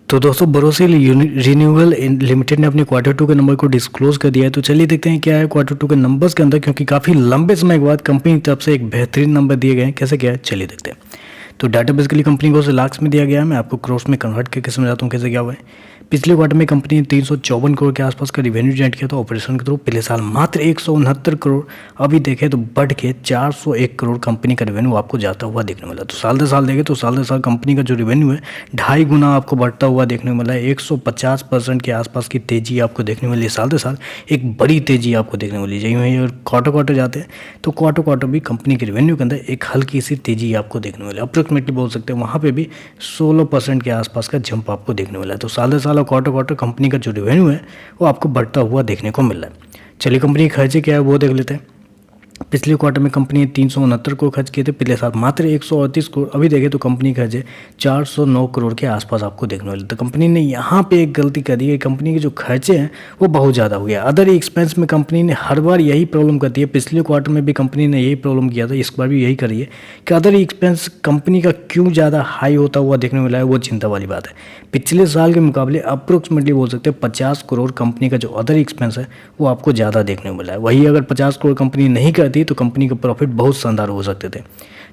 तो दोस्तों Borosil renewable limited ने अपने क्वार्टर टू के नंबर को डिस्क्लोज कर दिया है। तो चलिए देखते हैं क्या है क्वार्टर टू के नंबर्स के अंदर, क्योंकि काफ़ी लंबे समय के बाद कंपनी की तरफ से एक बेहतरीन नंबर दिए गए हैं। कैसे क्या है चलिए देखते हैं। तो डाटा बेसिकली कंपनी को लाख्स में दिया गया है। मैं आपको क्रोर्स में कन्वर्ट करके समझाता हूँ कैसे क्या हुआ है। पिछले क्वार्टर में कंपनी ने 354 करोड़ के आसपास का रिवेन्यू जनरेट किया था ऑपरेशन के थ्रू। पिछले साल मात्र 169 करोड़, अभी देखें तो बढ़ के 401 करोड़ कंपनी का रेवेन्यू आपको जाता हुआ देखने मिला। तो साल दर साल देखें तो साल दर साल कंपनी का जो रेवेन्यू है 2.5 गुना आपको बढ़ता हुआ देखने को मिला है। 150% के आसपास की तेजी आपको देखने मिली है। साल दर साल एक बड़ी तेजी आपको देखने मिली है। वहीं अगर क्वार्टर जाते हैं तो क्वार्टर भी कंपनी के रेवेन्यू के अंदर एक हल्की सी तेजी आपको देखने मिली। अप्रोक्सीमेटली बोल सकते हैं वहाँ पे भी 16% के आसपास का जंप आपको देखने मिला है। तो साल दर साल क्वार्टर कंपनी का जो रेवेन्यू है वो आपको बढ़ता हुआ देखने को मिल रहा है। चलिए कंपनी के खर्चे क्या है वो देख लेते हैं। पिछले क्वार्टर में कंपनी ने 369 करोड़ खर्च किए थे, पिछले साल मात्र 138 करोड़, अभी देखें तो कंपनी का खर्चे 409 करोड़ के आसपास आपको देखने मिले। तो कंपनी ने यहाँ पे एक गलती कर दी है। कंपनी के जो खर्चे हैं वो बहुत ज़्यादा हो गया। अदर एक्सपेंस में कंपनी ने हर बार यही प्रॉब्लम करती है। पिछले क्वार्टर में भी कंपनी ने यही प्रॉब्लम किया था, इस बार भी यही करी है कि अदर एक्सपेंस कंपनी का क्यों ज़्यादा हाई होता हुआ देखने मिला है, वो चिंता वाली बात है। पिछले साल के मुकाबले अप्रोक्सीमेटली बोल सकते हैं 50 करोड़ कंपनी का जो अदर एक्सपेंस है वो आपको ज़्यादा देखने को मिला है। वही अगर 50 करोड़ कंपनी नहीं करती तो कंपनी का प्रॉफिट बहुत शानदार हो सकते थे।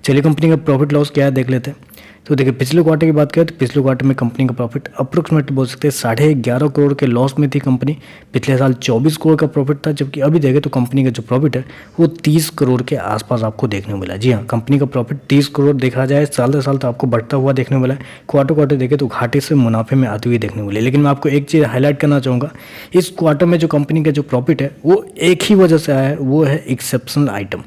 चलिए कंपनी का प्रॉफिट लॉस क्या है देख लेते हैं। तो देखिए पिछले क्वार्टर की बात करें तो पिछले क्वार्टर में कंपनी का प्रॉफिट अप्रोक्सीमेटली बोल सकते हैं 11.5 करोड़ के लॉस में थी कंपनी। पिछले साल 24 करोड़ का प्रॉफिट था, जबकि अभी देखें तो कंपनी का जो प्रॉफिट है वो 30 करोड़ के आसपास आपको देखने को मिला। जी हाँ, कंपनी का प्रॉफिट 30 करोड़ देखा जाए साल दर साल तो आपको बढ़ता हुआ देखने को मिला है। क्वार्टर देखें तो घाटे से मुनाफे में आती हुई देखने को मिले। लेकिन मैं आपको एक चीज़ हाईलाइट करना चाहूँगा, इस क्वार्टर में जो कंपनी का जो प्रॉफिट है वो एक ही वजह से आया है, वो है एक्सेप्शनल आइटम।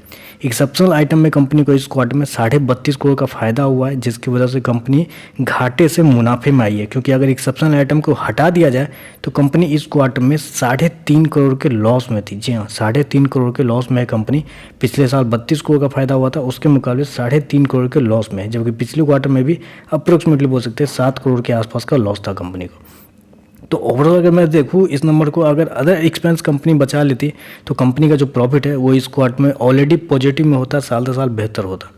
एक्सेप्शनल आइटम में कंपनी को इस क्वार्टर में 32.5 करोड़ का फायदा हुआ है, जिसकी वजह से कंपनी घाटे से मुनाफे में आई है। क्योंकि अगर एक्सेप्शनल आइटम को हटा दिया जाए तो कंपनी इस क्वार्टर में 3.5 करोड़ के लॉस में थी। जी हाँ, 3.5 करोड़ के लॉस में है कंपनी। पिछले साल 32 करोड़ का फायदा हुआ था, उसके मुकाबले 3.5 करोड़ के लॉस में है, जबकि पिछले क्वार्टर में भी अप्रोक्सीमेटली बोल सकते हैं 7 करोड़ के आसपास का लॉस था कंपनी को। तो ओवरऑल अगर मैं देखूँ इस नंबर को, अगर अदर एक्सपेंस कंपनी बचा लेती तो कंपनी का जो प्रॉफिट है वो इस क्वार्टर में ऑलरेडी पॉजिटिव में होता, साल दर साल बेहतर होता।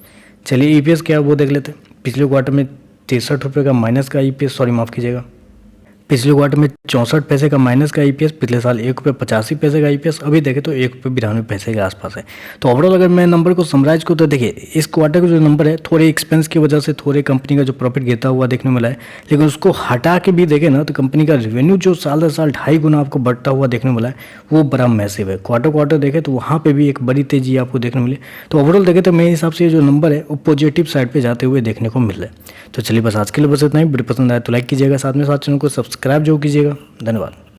चलिए ईपीएस क्या है वो देख लेते हैं। पिछले क्वार्टर में 63 रुपये का माइनस का ईपीएस, माफ़ कीजिएगा, पिछले क्वार्टर में 64 पैसे का माइनस का ईपीएस, पिछले साल 1.85 का ईपीएस, अभी देखें तो 1.92 के आसपास है। तो ओवरऑल अगर मैं नंबर को समराइज को तो देखिए इस क्वार्टर का जो नंबर है थोड़े एक्सपेंस की वजह से थोड़े कंपनी का जो प्रॉफिट गिरता हुआ देखने मिला है, लेकिन उसको हटा के भी देखें ना तो कंपनी का रेवेन्यू जो साल दर साल 2.5 गुना आपको बढ़ता हुआ देखने मिला है वो बड़ा मैसिव है। क्वार्टर देखें तो वहाँ पर भी एक बड़ी तेजी आपको देखने मिली। तो ओवरऑल देखें तो मेरे हिसाब से जो नंबर है वो पॉजिटिव साइड पर जाते हुए देखने को मिल रहा है। तो चलिए बस आज के लिए बस इतना ही। वीडियो पसंद आए तो लाइक कीजिएगा, साथ में साथ चैनल को सब्सक्राइब जो कीजिएगा। धन्यवाद।